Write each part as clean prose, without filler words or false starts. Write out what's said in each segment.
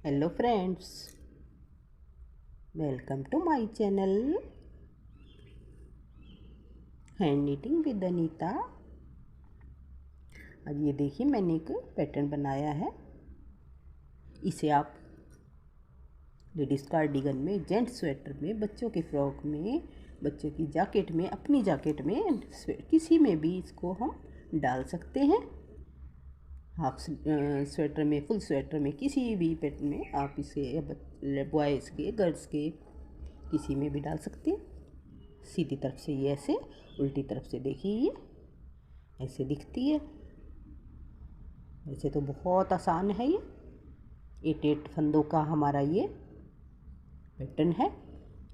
Hello friends, welcome to my channel hand knitting with Anita. आज ये देखिए, मैंने एक पैटर्न बनाया है। इसे आप लेडीज़ कार्डिगन में, जेंट्स स्वेटर में, बच्चों की फ्रॉक में, बच्चों की जैकेट में, अपनी जैकेट में, किसी में भी इसको हम डाल सकते हैं। हाफ स्वेटर में, फुल स्वेटर में, किसी भी पैटर्न में आप इसे बॉयज़ के, गर्ल्स के, किसी में भी डाल सकते हैं। सीधी तरफ से ये ऐसे, उल्टी तरफ से देखिए ये ऐसे दिखती है। वैसे तो बहुत आसान है ये। 8 फंदों का हमारा ये पैटर्न है।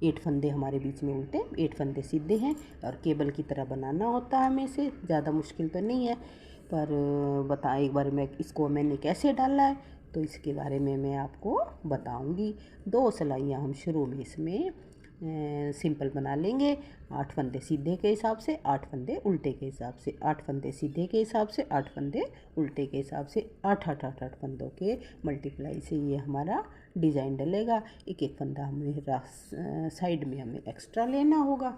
8 फंदे हमारे बीच में उल्टे, 8 फंदे सीधे हैं और केबल की तरह बनाना होता है हमें। इसे ज़्यादा मुश्किल तो नहीं है, पर एक बार मैंने कैसे डाला है तो इसके बारे में मैं आपको बताऊंगी। 2 सिलाइयाँ हम शुरू में इसमें सिंपल बना लेंगे। 8 फंदे सीधे के हिसाब से, 8 फंदे उल्टे के हिसाब से, 8 फंदे सीधे के हिसाब से, 8 फंदे उल्टे के हिसाब से, 8 फंदों के मल्टीप्लाई से ये हमारा डिज़ाइन डलेगा। एक एक फंदा हमें साइड में हमें एक्स्ट्रा लेना होगा।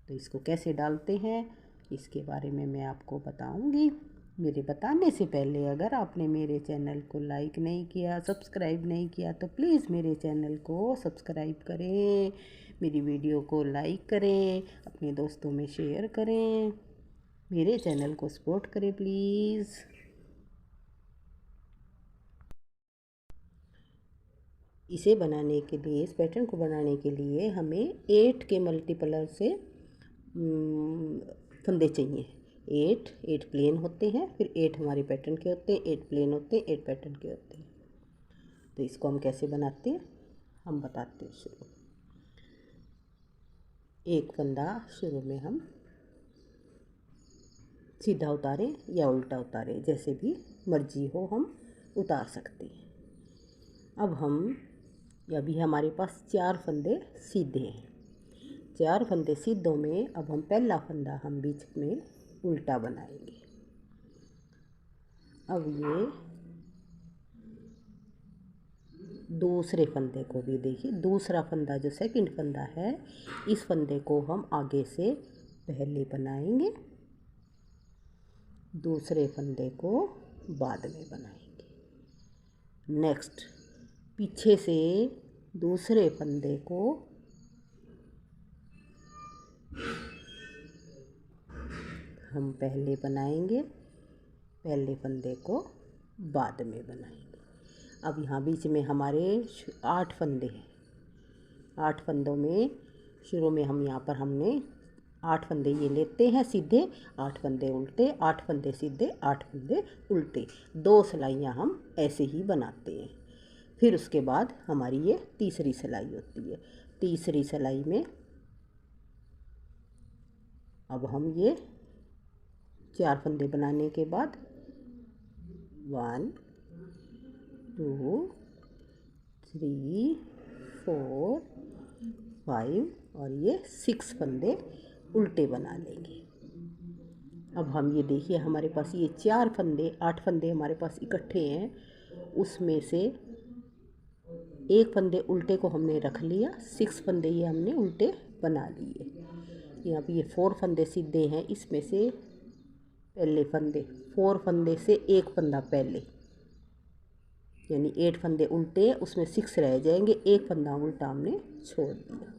तो इसको कैसे डालते हैं इसके बारे में मैं आपको बताऊंगी। मेरे बताने से पहले अगर आपने मेरे चैनल को लाइक नहीं किया, सब्सक्राइब नहीं किया, तो प्लीज़ मेरे चैनल को सब्सक्राइब करें, मेरी वीडियो को लाइक करें, अपने दोस्तों में शेयर करें, मेरे चैनल को सपोर्ट करें प्लीज़। इसे बनाने के लिए, इस पैटर्न को बनाने के लिए हमें 8 के मल्टीपलर से फंदे चाहिए। 8 प्लेन होते हैं, फिर 8 हमारे पैटर्न के होते हैं, 8 प्लेन होते हैं, 8 पैटर्न के होते हैं। तो इसको हम कैसे बनाते हैं हम बताते हैं। शुरू एक फंदा शुरू में हम सीधा उतारें या उल्टा उतारें, जैसे भी मर्जी हो हम उतार सकते हैं। अब हम अभी हमारे पास 4 फंदे सीधे हैं। 4 फंदे सीधों में अब हम पहला फंदा हम बीच में उल्टा बनाएंगे। अब ये दूसरे फंदे को भी देखिए, दूसरा फंदा जो सेकंड फंदा है, इस फंदे को हम आगे से पहले बनाएंगे, दूसरे फंदे को बाद में बनाएंगे। नेक्स्ट पीछे से दूसरे फंदे को हम पहले बनाएंगे, पहले फंदे को बाद में बनाएंगे। अब यहाँ बीच में हमारे 8 फंदे हैं। 8 फंदों में शुरू में हम यहाँ पर हमने 8 फंदे ये लेते हैं सीधे, 8 फंदे उल्टे, 8 फंदे सीधे, 8 फंदे उल्टे। 2 सिलाइयाँ हम ऐसे ही बनाते हैं। फिर उसके बाद हमारी ये तीसरी सिलाई होती है। तीसरी सिलाई में अब हम ये 4 फंदे बनाने के बाद 1 2 3 4 5 और ये 6 फंदे उल्टे बना लेंगे। अब हम ये देखिए, हमारे पास ये 4 फंदे, 8 फंदे हमारे पास इकट्ठे हैं। उसमें से एक फंदे उल्टे को हमने रख लिया, 6 फंदे ये हमने उल्टे बना लिए। यहाँ पे ये 4 फंदे सीधे हैं, इसमें से पहले फंदे 4 फंदे से एक फंदा पहले, यानी 8 फंदे उल्टे हैं, उसमें 6 रह जाएंगे। एक फंदा उल्टा हमने छोड़ दिया।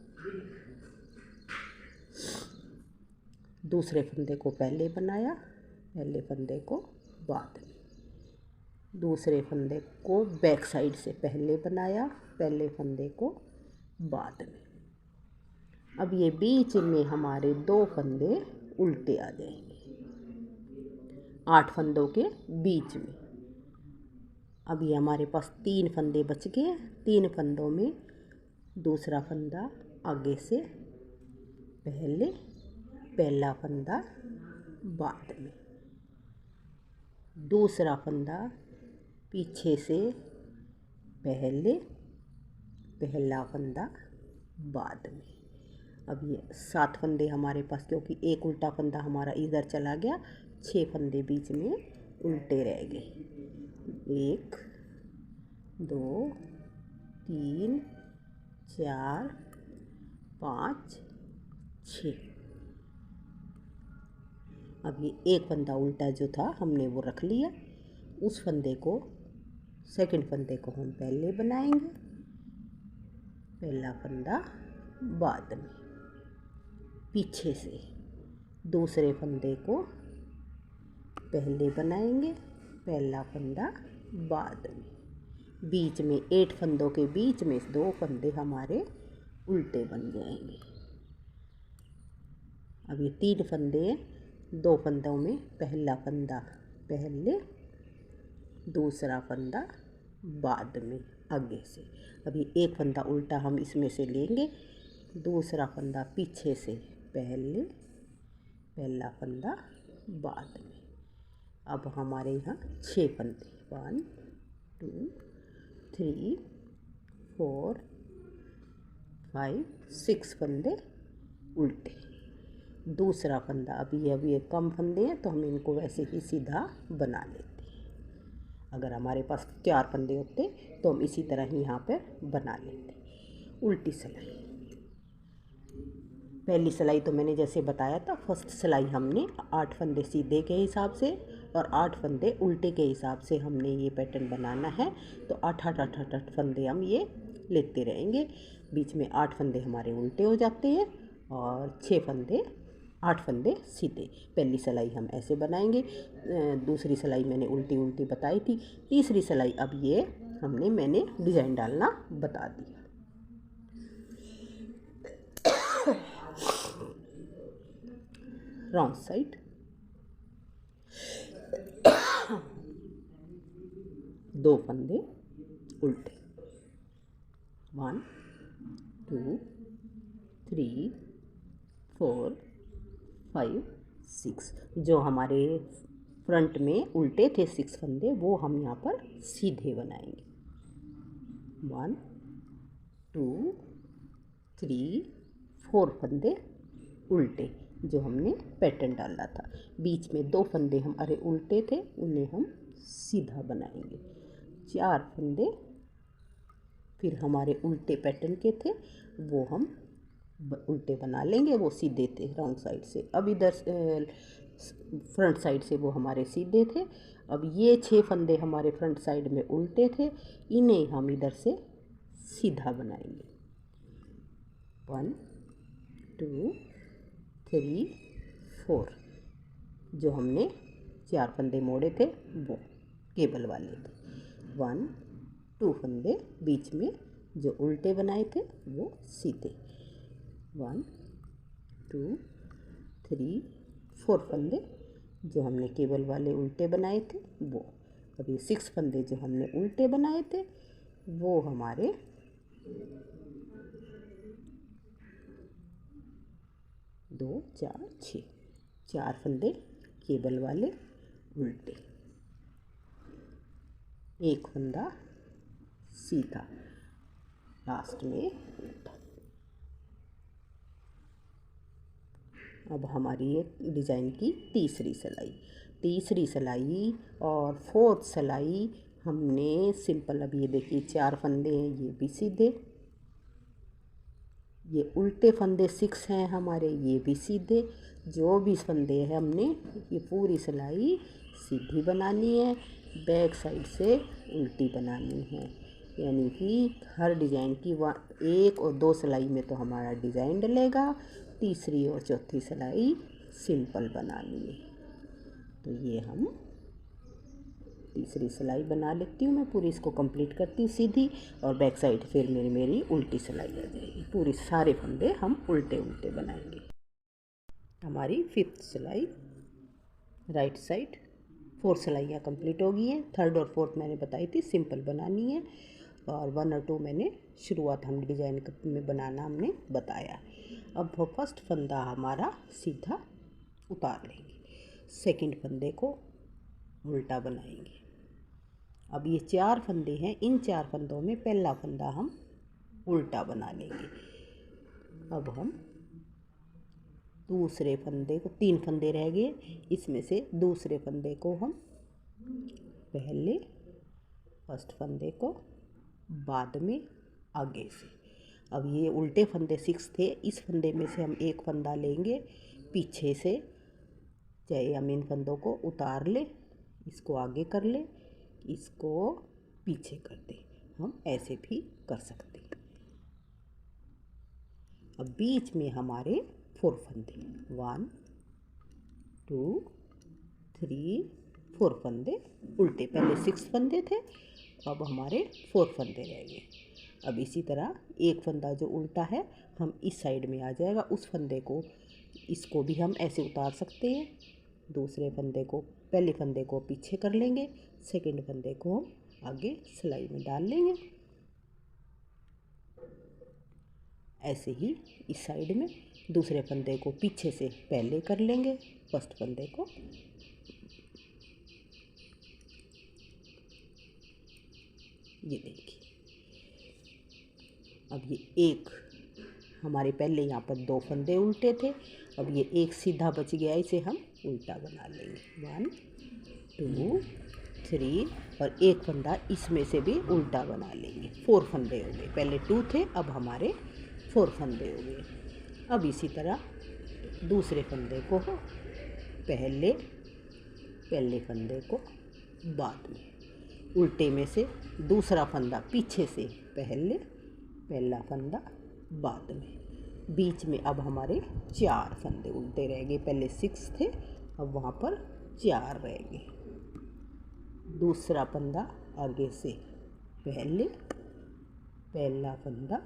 दूसरे फंदे को पहले बनाया, पहले फंदे को बाद में। दूसरे फंदे को बैक साइड से पहले बनाया, पहले फंदे को बाद में। अब ये बीच में हमारे 2 फंदे उल्टे आ जाएंगे 8 फंदों के बीच में। अब ये हमारे पास 3 फंदे बच गए। 3 फंदों में दूसरा फंदा आगे से पहले, पहला फंदा बाद में, दूसरा फंदा पीछे से पहले, पहला फंदा बाद में। अब ये 7 फंदे हमारे पास, क्योंकि एक उल्टा फंदा हमारा इधर चला गया, 6 फंदे बीच में उल्टे रह गए। 1 2 3 4 5 6। अब ये एक फंदा उल्टा जो था हमने वो रख लिया। उस फंदे को, सेकंड फंदे को हम पहले बनाएंगे, पहला फंदा बाद में पीछे से। दूसरे फंदे को पहले बनाएंगे, पहला फंदा बाद में। बीच में 8 फंदों के बीच में 2 फंदे हमारे उल्टे बन जाएंगे। अब ये 3 फंदे हैं, 2 फंदों में पहला फंदा पहले, दूसरा फंदा बाद में आगे से। अभी एक फंदा उल्टा हम इसमें से लेंगे, दूसरा फंदा पीछे से पहले, पहला फंदा बाद में। अब हमारे यहाँ 6 फंदे, 1 2 3 4 5 6 फंदे उल्टे। दूसरा फंदा, अभी कम फंदे हैं तो हम इनको वैसे ही सीधा बना लेते हैं। अगर हमारे पास 4 फंदे होते तो हम इसी तरह ही यहाँ पर बना लेते। उल्टी सिलाई, पहली सिलाई तो मैंने जैसे बताया था, फर्स्ट सिलाई हमने 8 फंदे सीधे के हिसाब से और 8 फंदे उल्टे के हिसाब से हमने ये पैटर्न बनाना है। तो 8 फंदे हम ये लेते रहेंगे। बीच में 8 फंदे हमारे उल्टे हो जाते हैं और 8 फंदे सीधे। पहली सिलाई हम ऐसे बनाएंगे, दूसरी सिलाई मैंने उल्टी उल्टी बताई थी। तीसरी सिलाई अब ये मैंने डिज़ाइन डालना बता दिया। रॉन्ग साइड, 2 फंदे उल्टे, 1 2 3 4 5 6। जो हमारे फ्रंट में उल्टे थे 6 फंदे, वो हम यहाँ पर सीधे बनाएंगे। 1 2 3 4 फंदे उल्टे जो हमने पैटर्न डाला था। बीच में 2 फंदे हमारे उल्टे थे, उन्हें हम सीधा बनाएंगे। 4 फंदे फिर हमारे उल्टे पैटर्न के थे, वो हम उल्टे बना लेंगे, वो सीधे थे रॉन्ग साइड से। अब इधर फ्रंट साइड से वो हमारे सीधे थे। अब ये 6 फंदे हमारे फ्रंट साइड में उल्टे थे, इन्हें हम इधर से सीधा बनाएंगे। 1 2 3 4। जो हमने 4 फंदे मोड़े थे वो केबल वाले थे। 1 2 फंदे बीच में जो उल्टे बनाए थे वो सीधे। 1 2 3 4 फंदे जो हमने केबल वाले उल्टे बनाए थे वो। अभी 6 फंदे जो हमने उल्टे बनाए थे वो हमारे 2 4 6, 4 फंदे केबल वाले उल्टे, 1 फंदा सीधा, लास्ट में उल्टा। अब हमारी ये डिज़ाइन की तीसरी सिलाई और 4th सिलाई हमने सिंपल, अब ये देखिए 4 फंदे हैं, ये भी सीधे, ये उल्टे फंदे 6 हैं हमारे, ये भी सीधे। जो भी फंदे हैं हमने ये पूरी सिलाई सीधी बनानी है, बैक साइड से उल्टी बनानी है। यानी कि हर डिज़ाइन की 1 और 2 सिलाई में तो हमारा डिज़ाइन डलेगा, तीसरी और चौथी सिलाई सिंपल बनानी है। तो ये हम तीसरी सिलाई बना लेती हूँ मैं, पूरी इसको कंप्लीट करती हूँ सीधी, और बैक साइड फिर मेरी उल्टी सिलाई आ जाएगी। पूरी सारे फंदे हम उल्टे उल्टे बनाएंगे। हमारी 5th सिलाई राइट साइड, 4 सिलाइयाँ कंप्लीट हो गई हैं। 3rd और 4th मैंने बताई थी सिंपल बनानी है, और 1 और 2 मैंने शुरुआत हम डिज़ाइन में बनाना हमने बताया। अब वो फर्स्ट फंदा हमारा सीधा उतार लेंगे, सेकंड फंदे को उल्टा बनाएंगे। अब ये 4 फंदे हैं, इन 4 फंदों में पहला फंदा हम उल्टा बना लेंगे। अब हम दूसरे फंदे को, 3 फंदे रह गए, इसमें से दूसरे फंदे को हम पहले फर्स्ट फंदे को बाद में आगे से। अब ये उल्टे फंदे 6 थे, इस फंदे में से हम एक फंदा लेंगे पीछे से, चाहे हम इन फंदों को उतार ले, इसको आगे कर ले, इसको पीछे कर दे, हम ऐसे भी कर सकते हैं। अब बीच में हमारे 4 फंदे, 1 2 3 4 फंदे उल्टे। पहले 6 फंदे थे, अब हमारे 4 फंदे रह गए। अब इसी तरह एक फंदा जो उल्टा है हम इस साइड में आ जाएगा, उस फंदे को, इसको भी हम ऐसे उतार सकते हैं। दूसरे फंदे को, पहले फंदे को पीछे कर लेंगे, सेकंड फंदे को हम आगे सिलाई में डाल लेंगे। ऐसे ही इस साइड में दूसरे फंदे को पीछे से पहले कर लेंगे, फर्स्ट फंदे को, ये देखिए। अब ये एक हमारे पहले यहाँ पर 2 फंदे उल्टे थे, अब ये एक सीधा बच गया, इसे हम उल्टा बना लेंगे। 1 2 3 और एक फंदा इसमें से भी उल्टा बना लेंगे। 4 फंदे हो गए, पहले 2 थे, अब हमारे 4 फंदे हो गए। अब इसी तरह दूसरे फंदे को पहले, पहले फंदे को बाद में, उल्टे में से दूसरा फंदा पीछे से पहले, पहला फंदा बाद में, बीच में अब हमारे 4 फंदे उल्टे रह गए। पहले 6 थे, अब वहाँ पर 4 रह गए। दूसरा फंदा आगे से पहले, पहला फंदा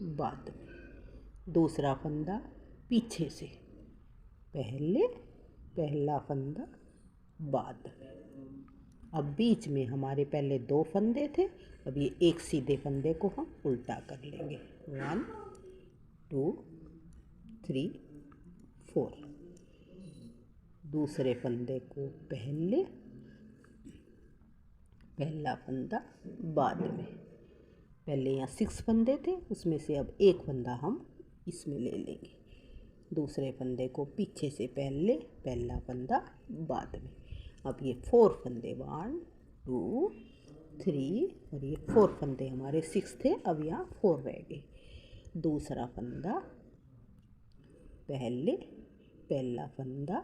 बाद में, दूसरा फंदा पीछे से पहले, पहला फंदा बाद में। अब बीच में हमारे पहले 2 फंदे थे, अब ये एक सीधे फंदे को हम उल्टा कर लेंगे। 1 2 3 4, दूसरे फंदे को पहले, पहला फंदा बाद में। पहले यहाँ 6 फंदे थे, उसमें से अब एक फंदा हम इसमें ले लेंगे। दूसरे फंदे को पीछे से पहले, पहला फंदा बाद में। अब ये 4 फंदे, 1 2 3 और ये 4 फंदे हमारे 6 थे, अब यहाँ 4 रह गए। दूसरा फंदा पहले, पहला फंदा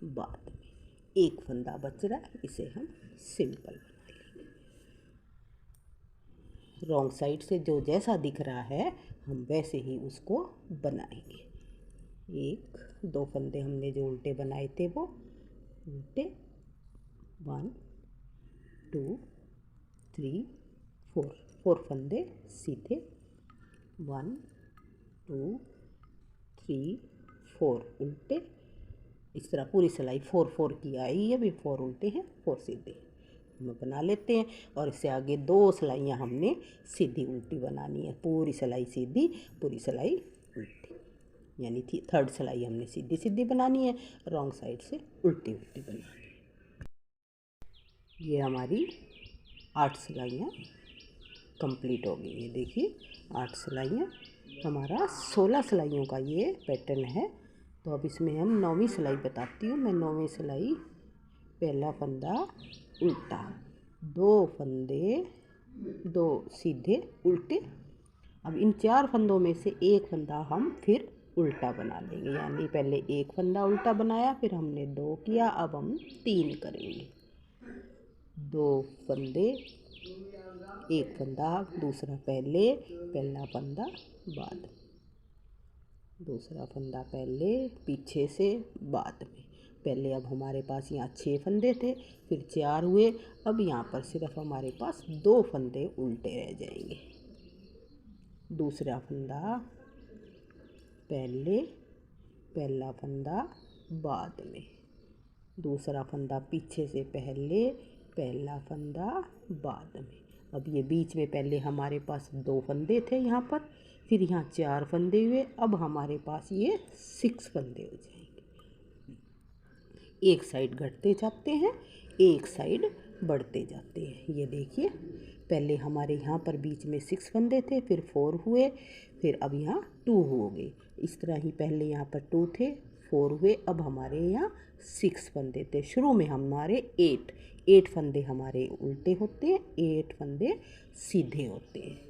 बाद में, एक फंदा बच रहा है, इसे हम सिंपल बना लेंगे। रॉन्ग साइड से जो जैसा दिख रहा है हम वैसे ही उसको बनाएंगे। 1 2 फंदे हमने जो उल्टे बनाए थे वो उल्टे, 1 2 3 4 फंदे सीधे, 1 2 3 4 उल्टे। इस तरह पूरी सिलाई 4 की आई है, भी 4 उल्टे हैं, 4 सीधे हम बना लेते हैं। और इससे आगे 2 सिलाइयाँ हमने सीधी उल्टी बनानी है। पूरी सिलाई सीधी, पूरी सिलाई उल्टी, यानी थी 3rd सिलाई हमने सीधी सीधी बनानी है, रॉन्ग साइड से उल्टी उल्टी बनानी है। ये हमारी 8 सिलाइयाँ कंप्लीट हो गई। ये देखिए 8 सिलाइयाँ, हमारा 16 सिलाइयों का ये पैटर्न है। तो अब इसमें हम 9वीं सिलाई बताती हूँ मैं। 9वीं सिलाई, पहला फंदा उल्टा, 2 फंदे, 2 सीधे उल्टे। अब इन 4 फंदों में से एक फंदा हम फिर उल्टा बना लेंगे, यानी पहले एक फंदा उल्टा बनाया, फिर हमने 2 किया, अब हम 3 करेंगे। 2 फंदे, एक फंदा, दूसरा पहले, पहला फंदा बाद, दूसरा फंदा पहले, पीछे से बाद में। पहले अब हमारे पास यहाँ 6 फंदे थे, फिर 4 हुए, अब यहाँ पर सिर्फ हमारे पास 2 फंदे उल्टे रह जाएंगे। दूसरा फंदा पहले, पहला फंदा बाद में, दूसरा फंदा पीछे से पहले, पहला फंदा बाद में। अब ये बीच में पहले हमारे पास 2 फंदे थे यहाँ पर, फिर यहाँ 4 फंदे हुए, अब हमारे पास ये 6 फंदे हो जाएंगे। एक साइड घटते जाते हैं, एक साइड बढ़ते जाते हैं। ये देखिए, पहले हमारे यहाँ पर बीच में 6 फंदे थे, फिर 4 हुए, फिर अब यहाँ 2 हो गए। इस तरह ही पहले यहाँ पर 2 थे, 4 हुए। अब हमारे यहाँ 6 फंदे थे। शुरू में हमारे 8 फंदे हमारे उल्टे होते हैं, 8 फंदे सीधे होते हैं।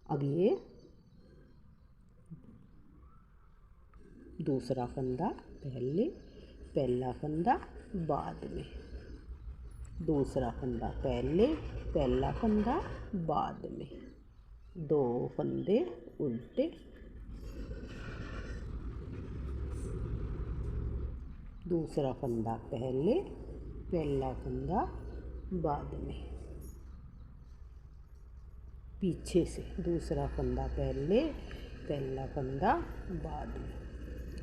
अब ये दूसरा फंदा पहले, पहला फंदा बाद में, दूसरा फंदा पहले, पहला फंदा बाद में, 2 फंदे उल्टे, दूसरा फंदा पहले, पहला फंदा बाद में, पीछे से दूसरा फंदा पहले, पहला फंदा बाद में।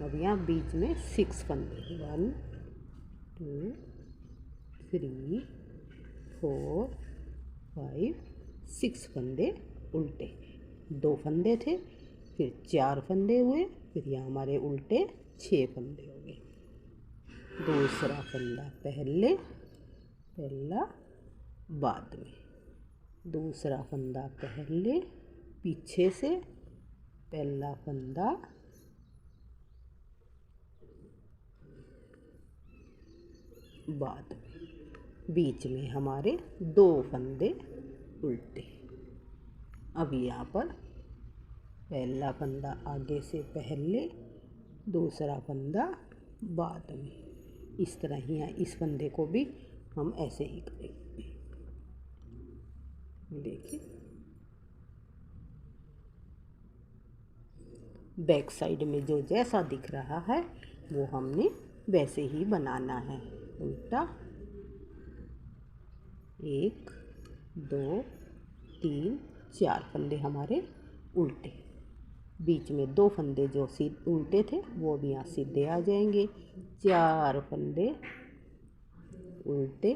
अब यहाँ बीच में 6 फंदे, 1 2 3 4 5 6 फंदे उल्टे, 2 फंदे थे, फिर 4 फंदे हुए, फिर यहाँ हमारे उल्टे 6 फंदे हो गए। दूसरा फंदा पहले, पहला बाद में, दूसरा फंदा पहले, पीछे से, पहला फंदा बाद में, बीच में हमारे 2 फंदे उल्टे। अब यहाँ पर पहला फंदा आगे से पहले, दूसरा फंदा बाद में। इस तरह ही इस फंदे को भी हम ऐसे ही करेंगे। देखिए, बैक साइड में जो जैसा दिख रहा है वो हमने वैसे ही बनाना है। उल्टा 1 2 3 4 फंदे हमारे उल्टे, बीच में 2 फंदे जो उल्टे थे वो भी यहाँ सीधे आ जाएंगे। 4 फंदे उल्टे,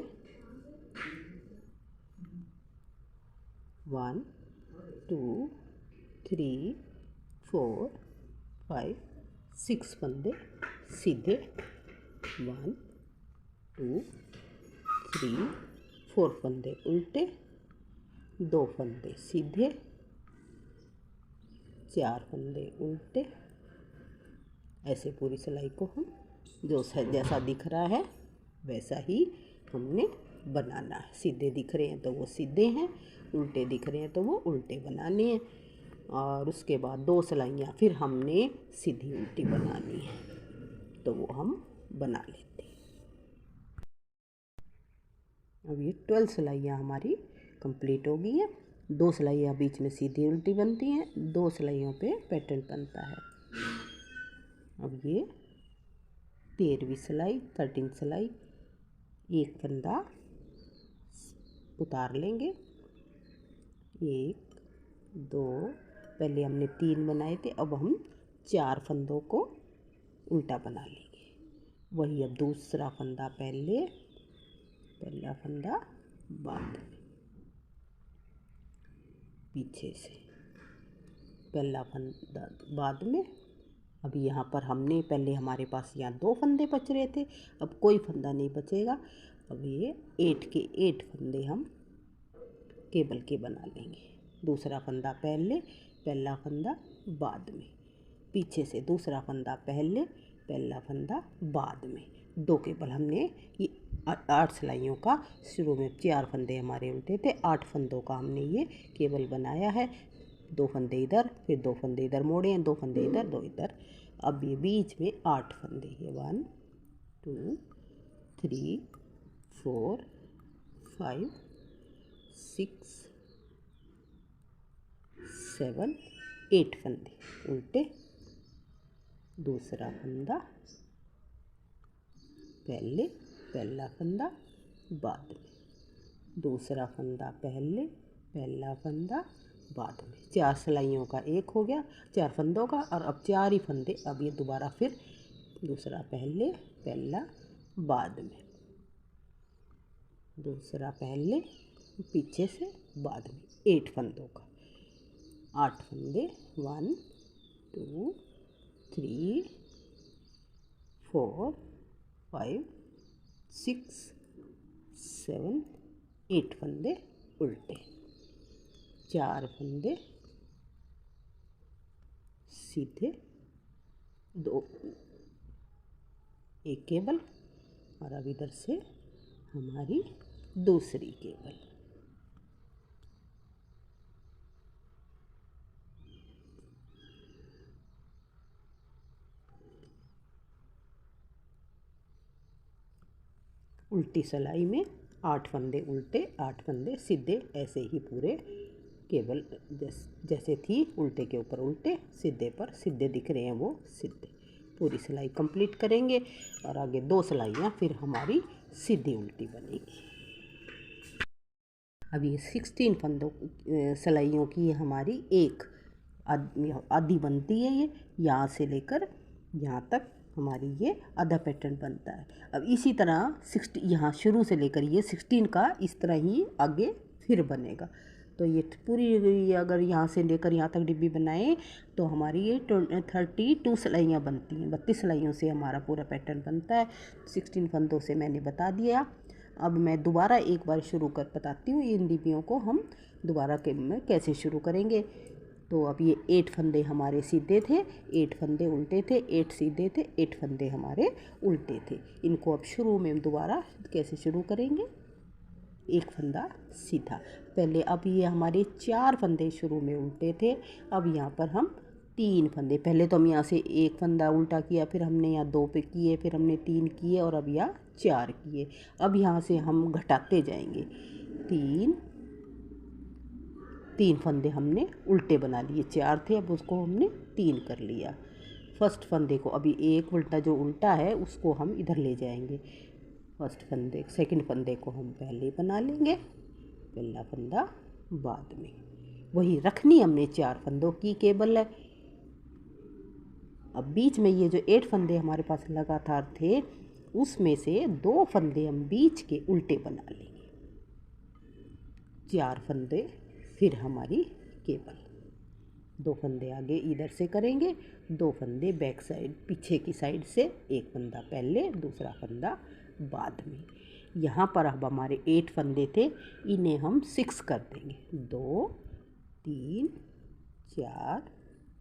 1 2 3 4 5 6 फंदे सीधे, 1 2 3 4 फंदे उल्टे, 2 फंदे सीधे, 4 फंदे उल्टे। ऐसे पूरी सिलाई को हम जो जैसा दिख रहा है वैसा ही हमने बनाना है। सीधे दिख रहे हैं तो वो सीधे हैं, उल्टे दिख रहे हैं तो वो उल्टे बनाने हैं। और उसके बाद 2 सिलाइयाँ फिर हमने सीधी उल्टी बनानी है, तो वो हम बना लेते हैं। अब ये 12 सिलाइयाँ हमारी कंप्लीट हो गई हैं। 2 सिलाइयाँ बीच में सीधी उल्टी बनती हैं, 2 सिलाइयों पे पैटर्न बनता है। अब ये 13वीं सिलाई, 13 सिलाई, एक फंदा उतार लेंगे, 1 2, पहले हमने 3 बनाए थे, अब हम 4 फंदों को उल्टा बना लेंगे। वही अब दूसरा फंदा पहले, पहला फंदा बाद में, पीछे से, पहला फंदा बाद में। अब यहाँ पर हमने पहले हमारे पास यहाँ 2 फंदे बच रहे थे, अब कोई फंदा नहीं बचेगा। अब ये 8 के 8 फंदे हम केबल के बना लेंगे। दूसरा फंदा पहले, पहला फंदा बाद में, पीछे से दूसरा फंदा पहले, पहला फंदा बाद में। 2 केबल हमने ये 8 सिलाइयों का, शुरू में 4 फंदे हमारे उल्टे थे, 8 फंदों का हमने ये केबल बनाया है। 2 फंदे इधर, फिर 2 फंदे इधर मोड़े हैं, 2 फंदे इधर, 2 इधर। अब ये बीच में 8 फंदे हैं, 1 2 3 4 5 6 7 8 फंदे उल्टे, दूसरा फंदा पहले, पहला फंदा बाद में, दूसरा फंदा पहले, पहला फंदा बाद में। 4 सिलाइयों का एक हो गया, 4 फंदों का, और अब 4 ही फंदे। अब ये दोबारा फिर दूसरा पहले, पहला बाद में, दूसरा पहले, पीछे से बाद में, 8 फंदों का, 8 फंदे, 1 2 3 4 5 6 7 8 फंदे उल्टे, 4 फंदे सीधे दो, एक केबल, और अब इधर से हमारी दूसरी केबल। उल्टी सिलाई में 8 फंदे उल्टे 8 फंदे सीधे, ऐसे ही पूरे केबल जैसे थी उल्टे के ऊपर उल्टे, सीधे पर सीधे दिख रहे हैं वो सीधे। पूरी सिलाई कंप्लीट करेंगे और आगे 2 सिलाइयाँ फिर हमारी सीधी उल्टी बनेगी। अब ये 16 फंदों सिलाइयों की हमारी एक आधी बनती है। ये यहाँ से लेकर यहाँ तक हमारी ये आधा पैटर्न बनता है। अब इसी तरह 60 यहाँ शुरू से लेकर ये 16 का इस तरह ही आगे फिर बनेगा। तो ये पूरी अगर यहाँ से लेकर यहाँ तक डिब्बी बनाए तो हमारी ये 32 सिलाइयाँ बनती हैं। 32 सिलाइयों से हमारा पूरा पैटर्न बनता है। 16 फंदों से मैंने बता दिया। अब मैं दोबारा एक बार शुरू कर बताती हूँ इन डिब्बियों को हम दोबारा के में कैसे शुरू करेंगे। तो अब ये 8 फंदे हमारे सीधे थे, 8 फंदे उल्टे थे, 8 सीधे थे, 8 फंदे हमारे उल्टे थे। इनको अब शुरू में दोबारा कैसे शुरू करेंगे, एक फंदा सीधा पहले। अब ये हमारे 4 फंदे शुरू में उल्टे थे, अब यहाँ पर हम 3 फंदे, पहले तो हम यहाँ से एक फंदा उल्टा किया, फिर हमने यहाँ 2 पे किए, फिर हमने 3 किए और अब यहाँ 4 किए। अब यहाँ से हम घटाते जाएंगे। 3 फंदे हमने उल्टे बना लिए, 4 थे अब उसको हमने 3 कर लिया। फर्स्ट फंदे को अभी एक उल्टा जो उल्टा है उसको हम इधर ले जाएंगे। फर्स्ट फंदे सेकंड फंदे को हम पहले बना लेंगे, पहला फंदा बाद में। वही रखनी हमने 4 फंदों की केबल है। अब बीच में ये जो 8 फंदे हमारे पास लगातार थे उसमें से 2 फंदे हम बीच के उल्टे बना लेंगे। 4 फंदे फिर हमारी केबल, 2 फंदे आगे इधर से करेंगे, 2 फंदे बैक साइड पीछे की साइड से, एक फंदा पहले दूसरा फंदा बाद में। यहाँ पर अब हमारे 8 फंदे थे, इन्हें हम 6 कर देंगे। 2 3 4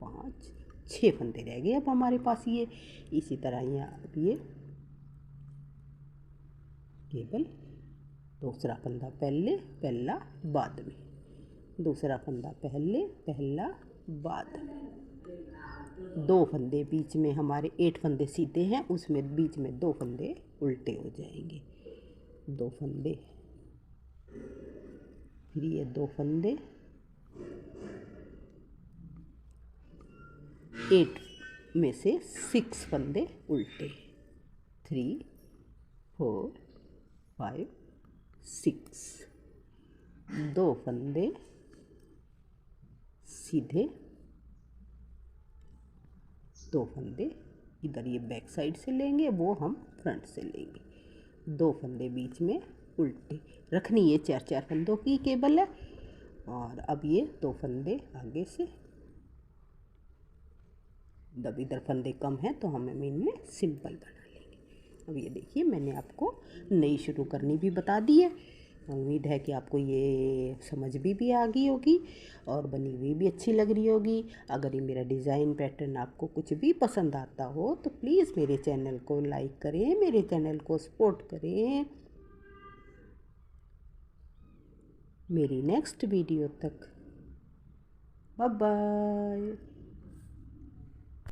5 6 फंदे रह गए अब हमारे पास ये। इसी तरह यहाँ अब ये केबल, दूसरा फंदा पहले पहला बाद में, दूसरा फंदा पहले पहला बाद में। 2 फंदे बीच में हमारे 8 फंदे सीधे हैं, उसमें बीच में 2 फंदे उल्टे हो जाएंगे। 2 फंदे फिर ये 2 फंदे, 8 में से 6 फंदे उल्टे, 3 4 5 6, 2 फंदे सीधे, 2 फंदे इधर ये बैक साइड से लेंगे, वो हम फ्रंट से लेंगे। 2 फंदे बीच में उल्टे, रखनी ये 4-4 फंदों की केबल है। और अब ये 2 फंदे आगे से, जब इधर फंदे कम हैं तो हम इनमें सिंपल बना लेंगे। अब ये देखिए मैंने आपको नई शुरू करनी भी बता दी है। उम्मीद है कि आपको ये समझ भी आ गई होगी और बनी हुई भी अच्छी लग रही होगी। अगर ये मेरा डिज़ाइन पैटर्न आपको कुछ भी पसंद आता हो तो प्लीज़ मेरे चैनल को लाइक करें, मेरे चैनल को सपोर्ट करें। मेरी नेक्स्ट वीडियो तक बाय बाय।